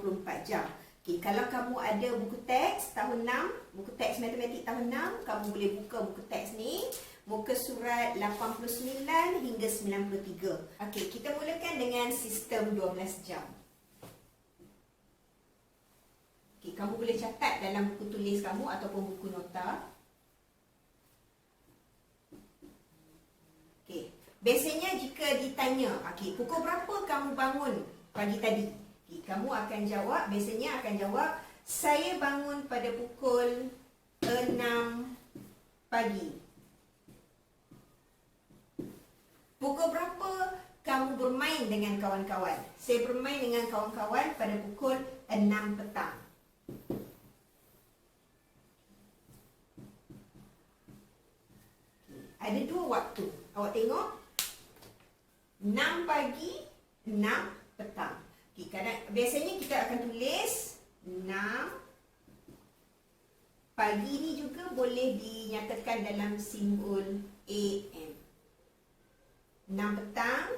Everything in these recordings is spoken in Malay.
24 jam. Okay, kalau kamu ada buku teks tahun 6, buku teks matematik tahun 6, kamu boleh buka buku teks ni, muka surat 89 hingga 93. Okey, kita mulakan dengan sistem 12 jam. Okey, kamu boleh catat dalam buku tulis kamu ataupun buku nota. Okey, biasanya jika ditanya, okey, pukul berapa kamu bangun pagi tadi? Okay, kamu akan jawab, biasanya akan jawab, saya bangun pada pukul 6 pagi. Pukul berapa kamu bermain dengan kawan-kawan? Saya bermain dengan kawan-kawan pada pukul 6 petang. Ada dua waktu. Awak tengok. 6 pagi, 6 petang. Okay, biasanya kita akan tulis 6 pagi ni juga boleh dinyatakan dalam simbol AM. 6 petang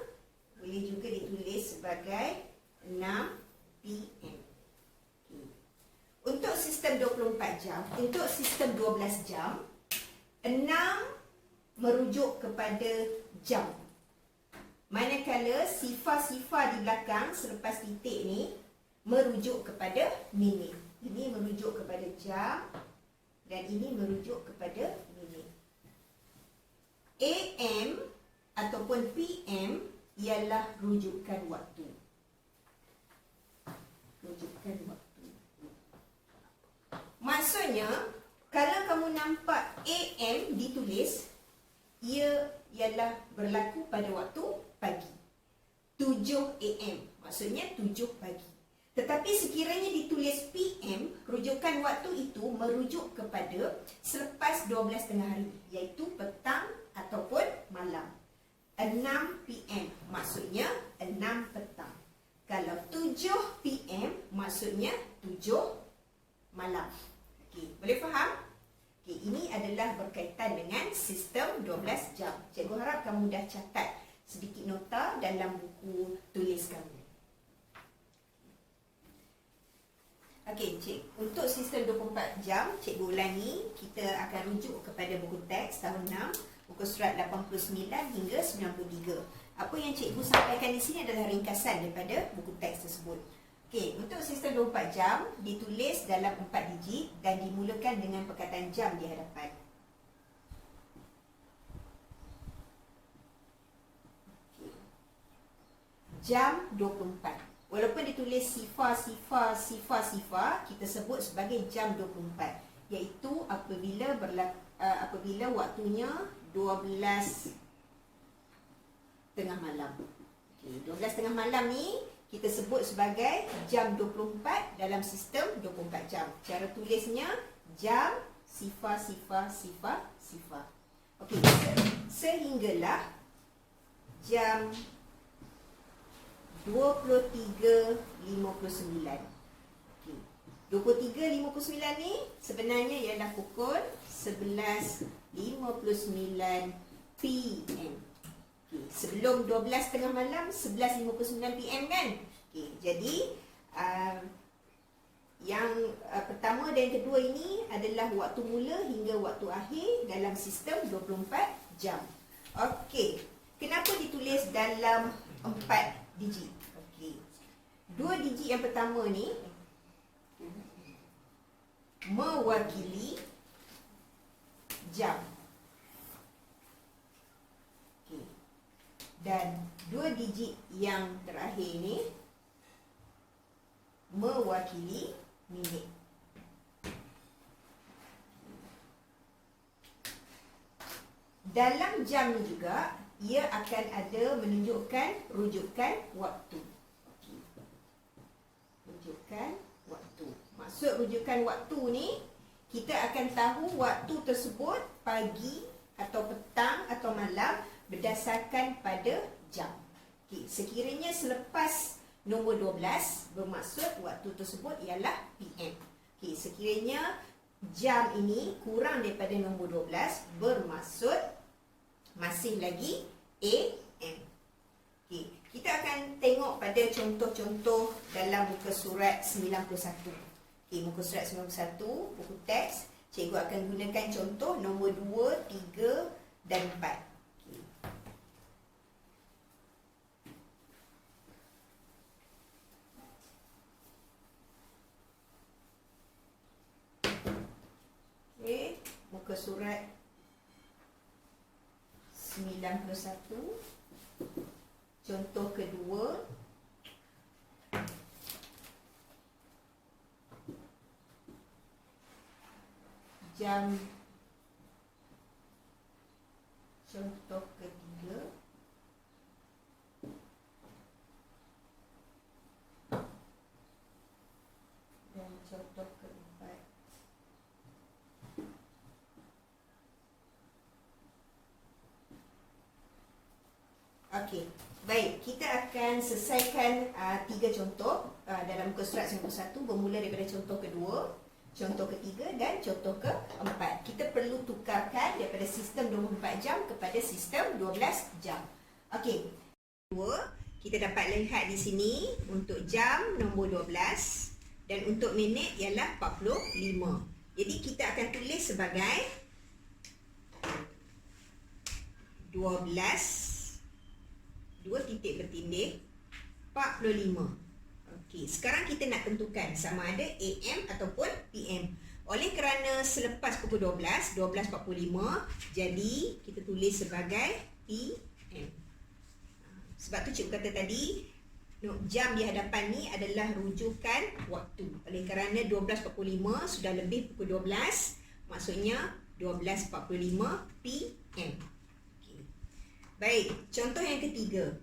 boleh juga ditulis sebagai 6 PM. Okay. Untuk sistem 24 jam, untuk sistem 12 jam, 6 merujuk kepada jam. Manakala sifar-sifar di belakang selepas titik ni merujuk kepada minit. Ini merujuk kepada jam dan ini merujuk kepada minit. AM ataupun PM ialah rujukan waktu. Rujukan waktu. Maksudnya, kalau kamu nampak AM ditulis, ia ialah berlaku pada waktu pagi. 7 AM, maksudnya 7 pagi. Tetapi sekiranya ditulis PM, rujukan waktu itu merujuk kepada selepas 12 tengah hari, iaitu petang ataupun malam. 6 PM maksudnya 6 petang. Kalau 7 PM maksudnya 7 malam. Okey, boleh faham? Okey, ini adalah berkaitan dengan sistem 12 jam. Cikgu harap kamu dah catat sedikit nota dalam buku tulis kamu. Okey, untuk sistem 24 jam, cikgu ulangi, kita akan rujuk kepada buku teks tahun 6, buku surat 89 hingga 93. Apa yang cikgu sampaikan di sini adalah ringkasan daripada buku teks tersebut. Okey, untuk sistem 24 jam ditulis dalam 4 digit dan dimulakan dengan perkataan jam di hadapan. Okay. Jam 24. Walaupun ditulis sifar, kita sebut sebagai jam 24, iaitu apabila waktunya 12 tengah malam. Okay, 12 tengah malam ni kita sebut sebagai jam 24 dalam sistem 24 jam. Cara tulisnya jam sifar. Okey, sehinggalah jam 23.59. Okey. 23.59 ni sebenarnya ialah pukul 11.59 PM. Okay. Sebelum 12 tengah malam, 11.59 PM kan? Okay. Jadi yang pertama dan yang kedua ini adalah waktu mula hingga waktu akhir dalam sistem 24 jam. Okey. Kenapa ditulis dalam 4 digit? Okey. 2 digit yang pertama ni mewakili jam. Okay. Dan 2 digit yang terakhir ni mewakili minit. Dalam jam ni juga ia akan ada menunjukkan rujukan waktu. Okay. Rujukan waktu. Maksud rujukan waktu ni, kita akan tahu waktu tersebut pagi atau petang atau malam berdasarkan pada jam. Okay. Sekiranya selepas nombor 12, bermaksud waktu tersebut ialah PM. Okay. Sekiranya jam ini kurang daripada nombor 12, bermaksud masih lagi AM. Okay. Kita akan tengok pada contoh-contoh dalam muka surat 91. Okey, muka surat 91, buku teks. Cikgu akan gunakan contoh nombor 2, 3 dan 4. Okey. Okey, muka surat 91. Contoh kedua, jam. Contoh ketiga, dan contoh keempat. Okey, baik, kita akan selesaikan 3 contoh dalam muka surat 91 bermula daripada contoh kedua, contoh ketiga dan contoh keempat. Kita perlu tukarkan daripada sistem 24 jam kepada sistem 12 jam. Okey. Kita dapat lihat di sini untuk jam nombor 12 dan untuk minit ialah 45. Jadi kita akan tulis sebagai 12 2 titik bertindih 45. Okey, sekarang kita nak tentukan sama ada AM ataupun PM. Oleh kerana selepas pukul 12, 12.45, jadi kita tulis sebagai PM. Sebab tu cikgu kata tadi, jam di hadapan ni adalah rujukan waktu. Oleh kerana 12.45 sudah lebih pukul 12, maksudnya 12.45 PM. Okey. Baik, contoh yang ketiga.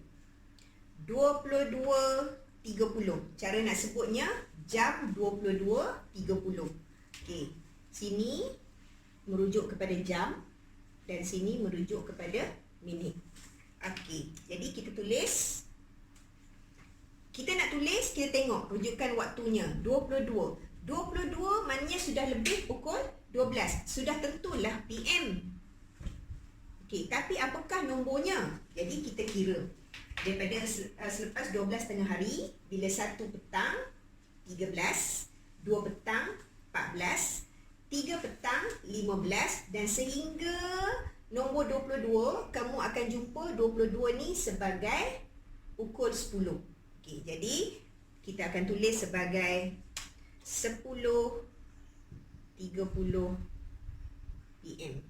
22.30. Cara nak sebutnya jam 22.30. Okey. Sini merujuk kepada jam dan sini merujuk kepada minit. Okey. Jadi kita tulis. Kita nak tulis, kita tengok rujukan waktunya 22. 22 maknanya sudah lebih pukul 12. Sudah tentulah PM. Okey, tapi apakah nombornya? Jadi kita kira. Daripada selepas 12 tengah hari, bila 1 petang 13, 2 petang 14, 3 petang 15 dan sehingga nombor 22, kamu akan jumpa 22 ni sebagai pukul 10. Okey, jadi kita akan tulis sebagai 10.30 PM.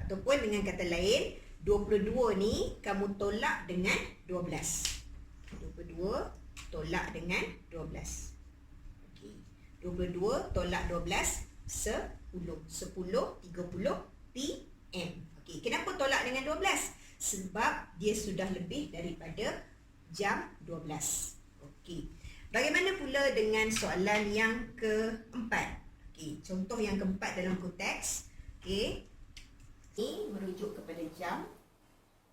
Ataupun dengan kata lain, 22 ni kamu tolak dengan 12. 22 tolak dengan 12. Okey. 22 tolak 12 10. 10.30 PM. Okey, kenapa tolak dengan 12? Sebab dia sudah lebih daripada jam 12. Okey. Bagaimana pula dengan soalan yang keempat? Okey, contoh yang keempat dalam konteks. Okey. Ini merujuk kepada jam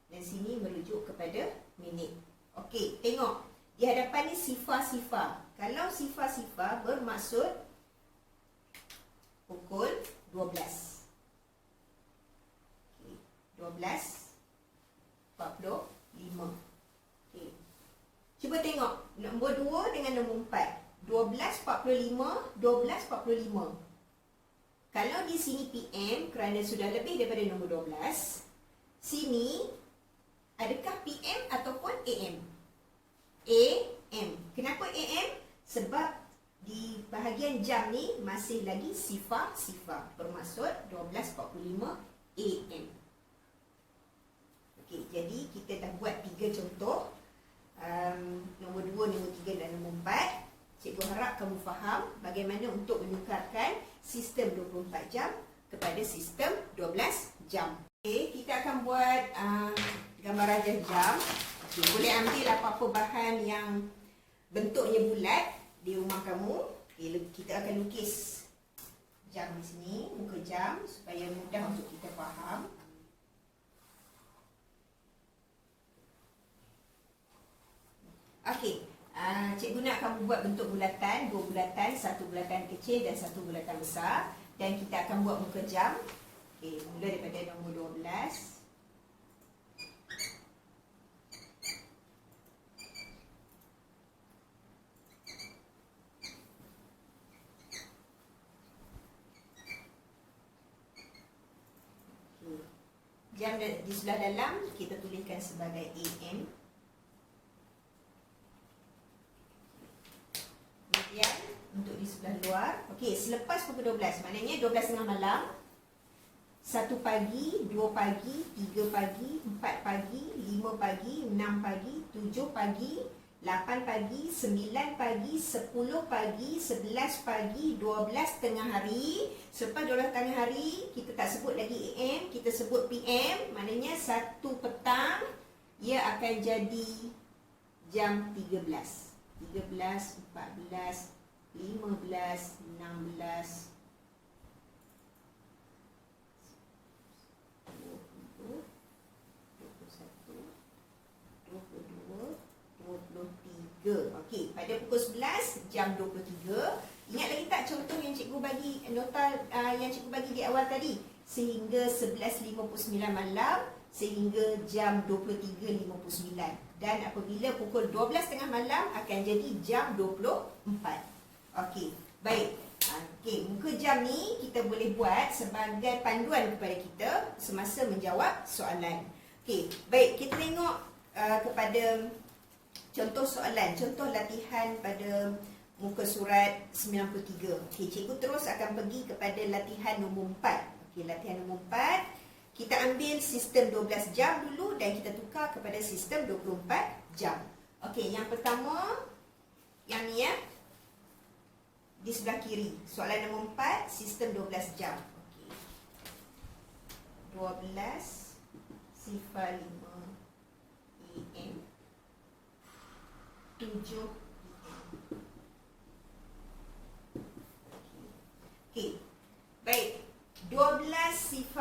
dan sini merujuk kepada minit. Okey, tengok. Di hadapan ni sifar-sifar. Kalau sifar-sifar bermaksud pukul 12. Okey, 12.45. Okey. Cuba tengok nombor 2 dengan nombor 4. 12.45, 12.45. Kalau di sini PM kerana sudah lebih daripada nombor 12, sini adakah PM ataupun AM? AM. Kenapa AM? Sebab di bahagian jam ni masih lagi sifar-sifar, bermaksud 12.45 AM. Okey, jadi kita dah buat 3 contoh. Nombor 2, nombor 3 dan nombor 4. Cikgu harap kamu faham bagaimana untuk menukarkan sistem 24 jam kepada sistem 12 jam. Okey, kita akan buat gambar rajah jam. Okay, boleh ambil apa-apa bahan yang bentuknya bulat di rumah kamu. Okay, kita akan lukis jam di sini, muka jam supaya mudah untuk kita faham. Okey. Cikgu nak kamu buat bentuk bulatan, 2 bulatan, 1 bulatan kecil dan 1 bulatan besar. Dan kita akan buat muka jam. Okey, mula daripada nombor 12. di sebelah dalam kita tuliskan sebagai AM. Kemudian untuk di sebelah luar, okey, selepas pukul 12, maknanya 12 tengah malam, 1 pagi, 2 pagi, 3 pagi, 4 pagi, 5 pagi, 6 pagi, 7 pagi, 8 pagi, 9 pagi, 10 pagi, 11 pagi, 12 tengah hari. Selepas 12 tengah hari, kita tak sebut lagi AM, kita sebut PM. Maknanya 1 petang, ia akan jadi jam 13, 14, 15, 16, 20, 21, 22, 23. Okey, pada pukul 11 jam 23. Ingat lagi tak contoh yang cikgu bagi, nota yang cikgu bagi di awal tadi? Sehingga 11.59 malam sehingga jam 23.59. Dan apabila pukul 12 tengah malam akan jadi jam 24. Okey, baik. Okey, muka jam ni kita boleh buat sebagai panduan kepada kita semasa menjawab soalan. Okey, baik, kita tengok kepada contoh soalan, contoh latihan pada muka surat 93. Okey, cikgu terus akan pergi kepada latihan nombor 4. Okey, latihan nombor 4. Kita ambil sistem 12 jam dulu dan kita tukar kepada sistem 24 jam. Okey, yang pertama, yang ni ya, di sebelah kiri. Soalan nombor 4, sistem 12 jam. Okey. 12.05 AM 7 PM. Okey. Baik. 12.05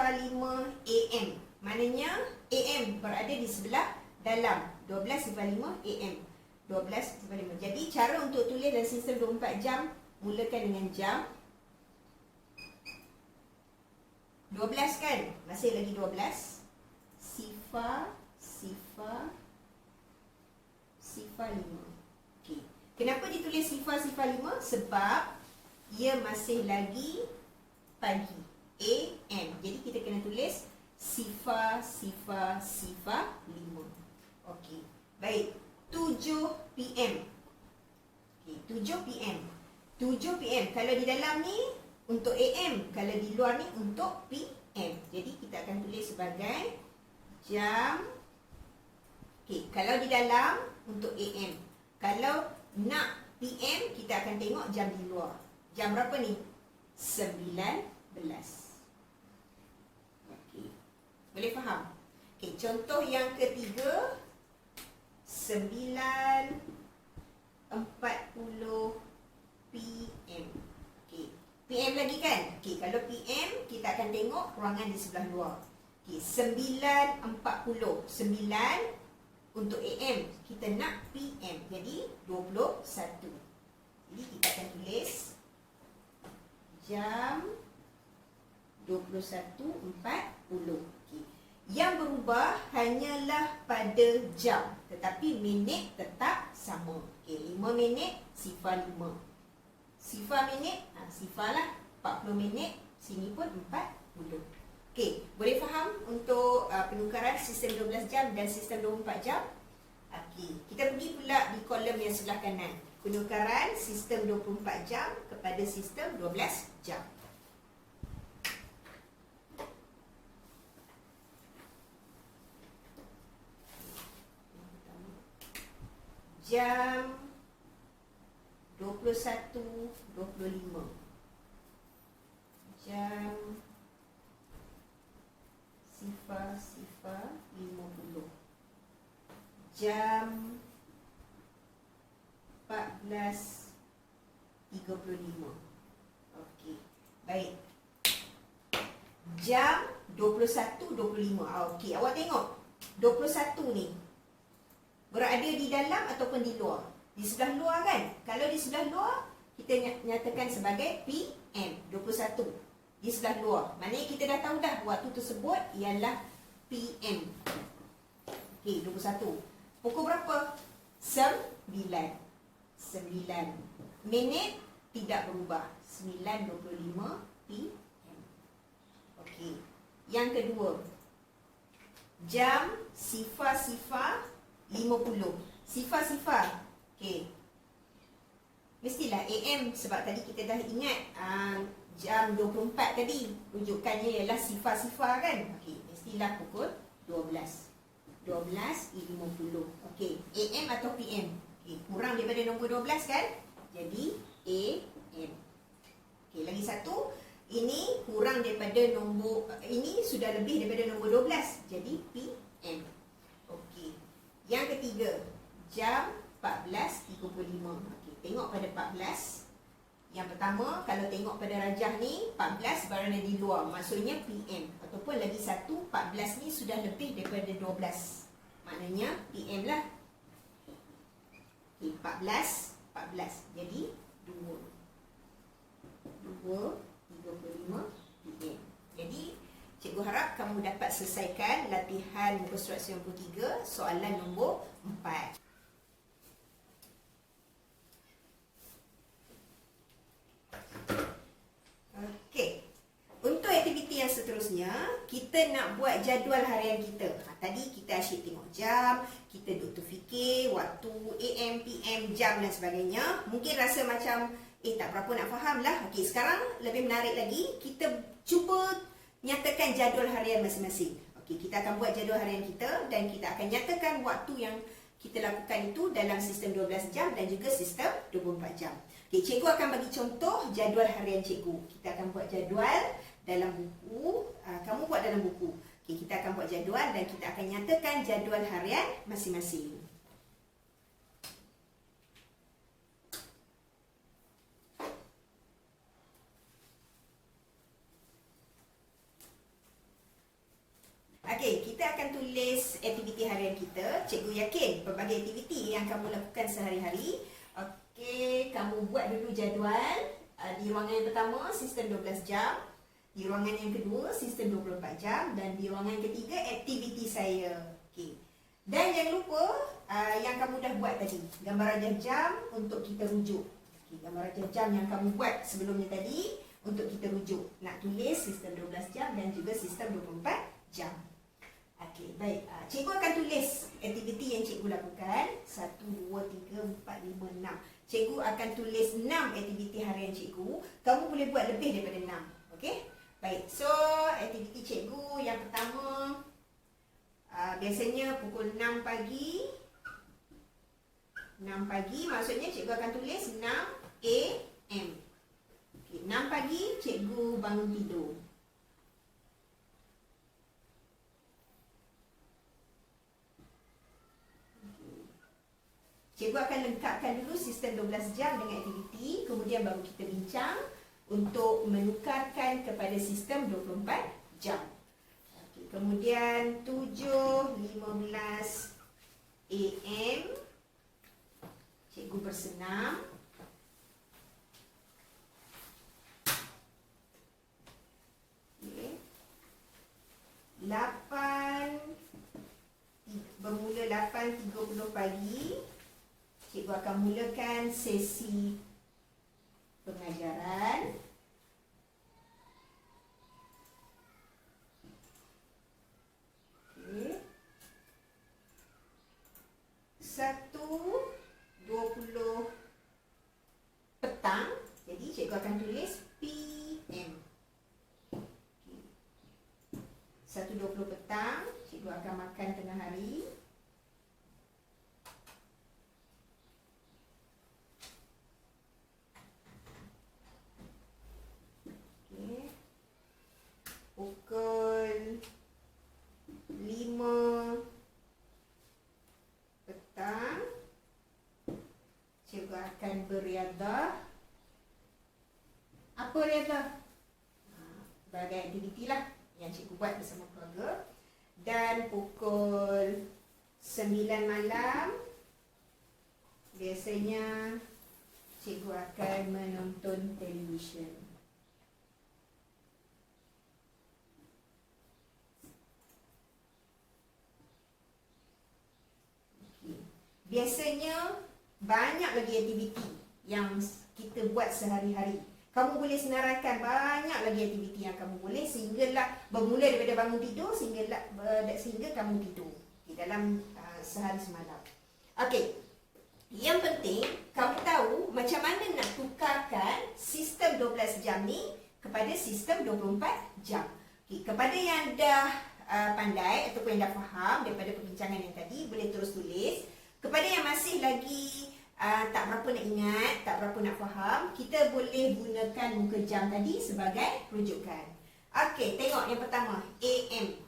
AM. Maknanya AM berada di sebelah dalam. 12.05 AM. 12.05. Jadi cara untuk tulis dalam sistem 24 jam, mulakan dengan jam. 12 kan? Masih lagi 12. Sifar 5. Okey. Kenapa ditulis sifar 5? Sebab ia masih lagi pagi. AM. Jadi kita kena tulis sifar 5. Okey. Baik. 7 PM. Okey, 7 PM. 7 PM. Kalau di dalam ni untuk AM, kalau di luar ni untuk PM. Jadi kita akan tulis sebagai jam. Okey, kalau di dalam untuk AM. Kalau nak PM, kita akan tengok jam di luar. Jam berapa ni? 19. Okey. Boleh faham? Okey, contoh yang ketiga, 9.40 PM. Okey. PM lagi kan? Okey, kalau PM kita akan tengok ruangan di sebelah luar. Okey, 9.40. 9 untuk AM, kita nak PM. Jadi 21. Jadi kita akan tulis jam 21.40. Okey. Yang berubah hanyalah pada jam, tetapi minit tetap sama. Okey, 5 minit sifar 5. Sifar minit, sifar lah 40 minit, sini pun 40. Okey, boleh faham untuk penukaran sistem 12 jam dan sistem 24 jam? Okey, kita pergi pula di kolom yang sebelah kanan. Penukaran sistem 24 jam kepada sistem 12 jam. Jam 21.25. Jam sifar 50. Jam 14.35. Okey, baik. Jam 21.25. Okey, awak tengok 21 ni berada di dalam ataupun di luar? Di sebelah luar kan? Kalau di sebelah luar, kita nyatakan sebagai PM 21. Di sebelah luar. Maknanya kita dah tahu dah waktu tersebut ialah PM. Okey, 21. Pukul berapa? 9. 9. Minit tidak berubah. 9.25 PM. Okey. Yang kedua. jam sifar-sifar 50. Sifar-sifar. Okey. Mestilah AM sebab tadi kita dah ingat jam 24 tadi. Rujukannya ialah sifar-sifar kan? Okey, mestilah pukul 12. 12.50. Okey, AM atau PM? Okey, kurang daripada nombor 12 kan? Jadi AM. Okey, lagi satu. Ini kurang daripada nombor, ini sudah lebih daripada nombor 12. Jadi PM. Okey. Yang ketiga, jam 14.35. Okey, tengok pada 14. Yang pertama, kalau tengok pada rajah ni, 14 berada di luar. Maksudnya PM. Ataupun lagi satu, 14 ni sudah lebih daripada 12. Maknanya PM lah. Okey, 14. Jadi 2.35 PM. Jadi, cikgu harap kamu dapat selesaikan latihan muka surat 93, soalan nombor 4. Okey. Untuk aktiviti yang seterusnya, kita nak buat jadual harian kita. Tadi kita asyik tengok jam, kita duk terfikir waktu AM, PM, jam dan sebagainya. Mungkin rasa macam tak berapa nak faham lah. Okey, sekarang lebih menarik lagi, kita cuba nyatakan jadual harian masing-masing. Okey, kita akan buat jadual harian kita dan kita akan nyatakan waktu yang kita lakukan itu dalam sistem 12 jam dan juga sistem 24 jam. Okey, cikgu akan bagi contoh jadual harian cikgu. Kita akan buat jadual dalam buku. Kamu buat dalam buku. Okey, kita akan buat jadual dan kita akan nyatakan jadual harian masing-masing. Okey, kita akan tulis aktiviti harian kita. Cikgu yakin pelbagai aktiviti yang kamu lakukan sehari-hari. Okey, kamu buat dulu jadual. Di ruangan yang pertama, sistem 12 jam. Di ruangan yang kedua, sistem 24 jam. Dan di ruangan ketiga, aktiviti saya. Okey. Dan jangan lupa yang kamu dah buat tadi. Gambar rajah jam untuk kita rujuk. Okey, gambar rajah jam yang kamu buat sebelumnya tadi untuk kita rujuk. Nak tulis sistem 12 jam dan juga sistem 24 jam. Okey, baik. Cikgu akan tulis aktiviti yang cikgu lakukan. 1, 2, 3, 4, 5, 6. Cikgu akan tulis 6 aktiviti harian cikgu. Kamu boleh buat lebih daripada 6. Okey? Baik. So, aktiviti cikgu yang pertama, biasanya pukul 6 pagi. 6 pagi maksudnya cikgu akan tulis 6 AM. Okey, 6 pagi cikgu bangun tidur. Cikgu akan lengkapkan dulu sistem 12 jam dengan aktiviti, kemudian baru kita bincang untuk menukarkan kepada sistem 24 jam. Okay, kemudian 7.15 AM cikgu bersenam. Okay. 8.30 pagi cikgu akan mulakan sesi pengajaran. Okay. 1.20 petang. Jadi cikgu akan tulis PM. Okay. 1.20 petang cikgu akan makan tengah hari. Pukul 5 petang cikgu akan beriadah. Apa riadah? Berbagai aktiviti lah yang cikgu buat bersama keluarga. Dan pukul 9 malam biasanya cikgu akan menonton televisyen. Biasanya banyak lagi aktiviti yang kita buat sehari-hari. Kamu boleh senaraikan banyak lagi aktiviti yang kamu boleh sehinggalah bermula daripada bangun tidur sehingga kamu tidur dalam sehari semalam. Okey. Yang penting kamu tahu macam mana nak tukarkan sistem 12 jam ni kepada sistem 24 jam. Okay, kepada yang dah pandai ataupun yang dah faham daripada perbincangan yang tadi, boleh terus tulis. Kepada yang masih lagi tak berapa nak ingat, tak berapa nak faham, kita boleh gunakan muka jam tadi sebagai rujukan. Okey, tengok yang pertama, AM.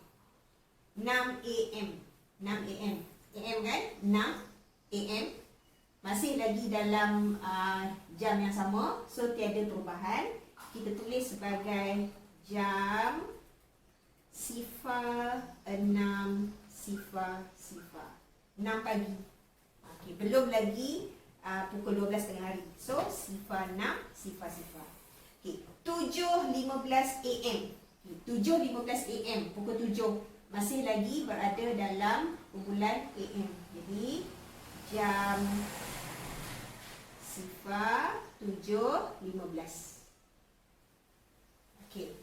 6 AM. 6 AM. AM kan? 6 AM. Masih lagi dalam jam yang sama, so tiada perubahan. Kita tulis sebagai jam 06:00 6 pagi. Okey, belum lagi pukul 12 tengah hari. So 06:00. Okey, 7:15 AM. 7:15 AM, pukul 7. Masih lagi berada dalam kumpulan AM. Jadi jam 7:15. Okey.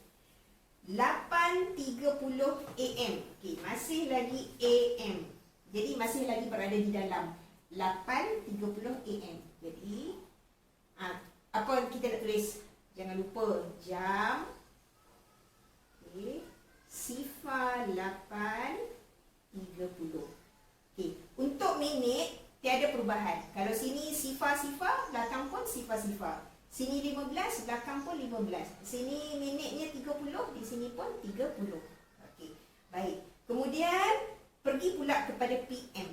8:30 AM. Okey, masih lagi AM. Jadi masih lagi berada di dalam 8:30 AM. Jadi apa kita nak tulis? Jangan lupa jam. Okey. 8:30. Okey, untuk minit tiada perubahan. Kalau sini sifar-sifar, belakang pun sifar-sifar. Sini 15, belakang pun 15. Sini minitnya 30, di sini pun 30. Okey, baik. Kemudian pergi pula kepada PM.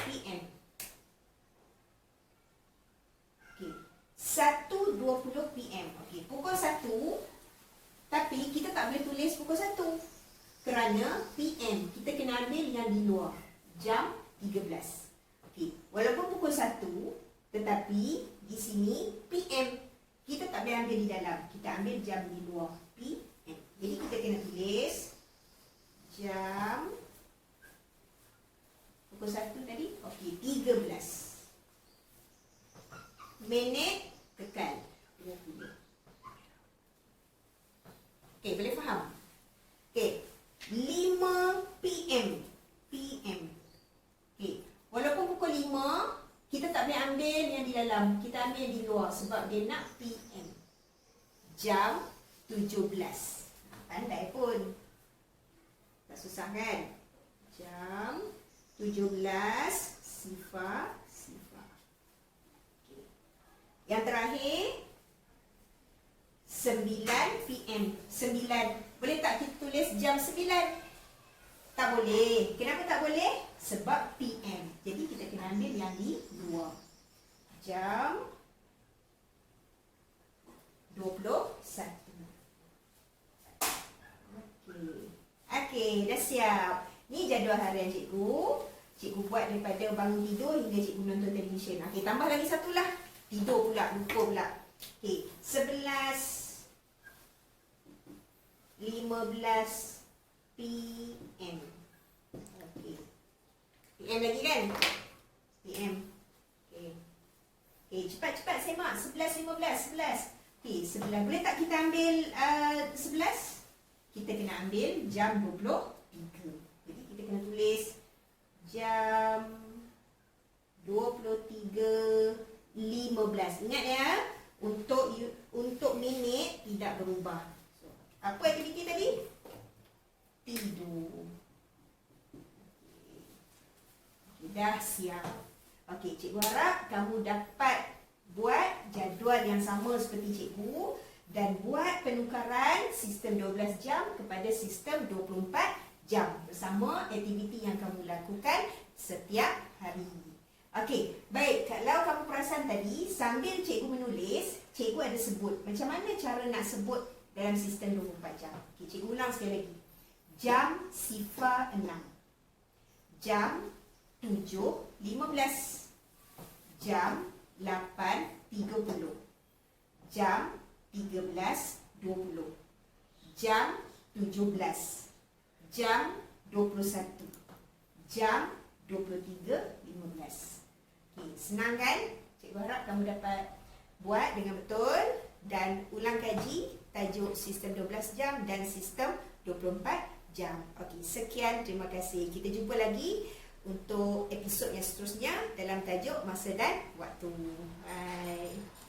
PM. Okey, 1:20 PM. Okey, pukul 1. Tapi kita tak boleh tulis pukul 1. Kerana PM kita kena ambil yang di luar. Jam 13. Okey, walaupun pukul 1, tetapi di sini PM kita tak boleh ambil di dalam. Kita ambil jam di luar, PM. Jadi kita kena tulis jam pukul 1 tadi. Okey, 13. Minit kekal 20. Okey, boleh faham? Okey, 5 PM. PM. Okey, walaupun pukul 5, kita tak boleh ambil yang di dalam. Kita ambil di luar sebab dia nak PM. Jam 17. Pandai pun. Tak susah kan? Jam 17 sifar. Okay. Yang terakhir 9 PM. 9. Boleh tak kita tulis jam 9? Tak boleh. Kenapa tak boleh? Sebab PM. Jadi kita kena ambil yang di luar. Jam 21. Okey, dah siap. Ni jadual harian cikgu. Cikgu buat daripada bangun tidur hingga cikgu menonton televisyen. Okey, tambah lagi satu lah. Tidur pula, lupa pula. Okey, 11:15 PM. Okey. PM lagi kan? PM. Okey. Okey, cepat-cepat semak. 11:15. Okey, 11. Boleh tak kita ambil 11? Kita kena ambil jam 23. Jadi kita kena tulis jam 23:15. Ingat ya, untuk minit tidak berubah. So, apa aktiviti tadi? Tidur. Okay, dah siap. Okey, cikgu harap kamu dapat buat jadual yang sama seperti cikgu dan buat penukaran sistem 12 jam kepada sistem 24 jam bersama aktiviti yang kamu lakukan setiap hari. Okey, baik. Kalau kamu perasan tadi, sambil cikgu menulis, cikgu ada sebut macam mana cara nak sebut dalam sistem 24 jam. Okey, cikgu ulang sekali lagi. Jam 06. Jam 7:15. Jam 8:30. Jam 13:20. Jam 17. Jam 21. Jam 23:15. Okey, senang kan? Cikgu harap kamu dapat buat dengan betul. dan ulang kaji tajuk sistem 12 jam dan sistem 24 jam. Okey, sekian, terima kasih. Kita jumpa lagi untuk episod yang seterusnya dalam tajuk masa dan waktu. Bye.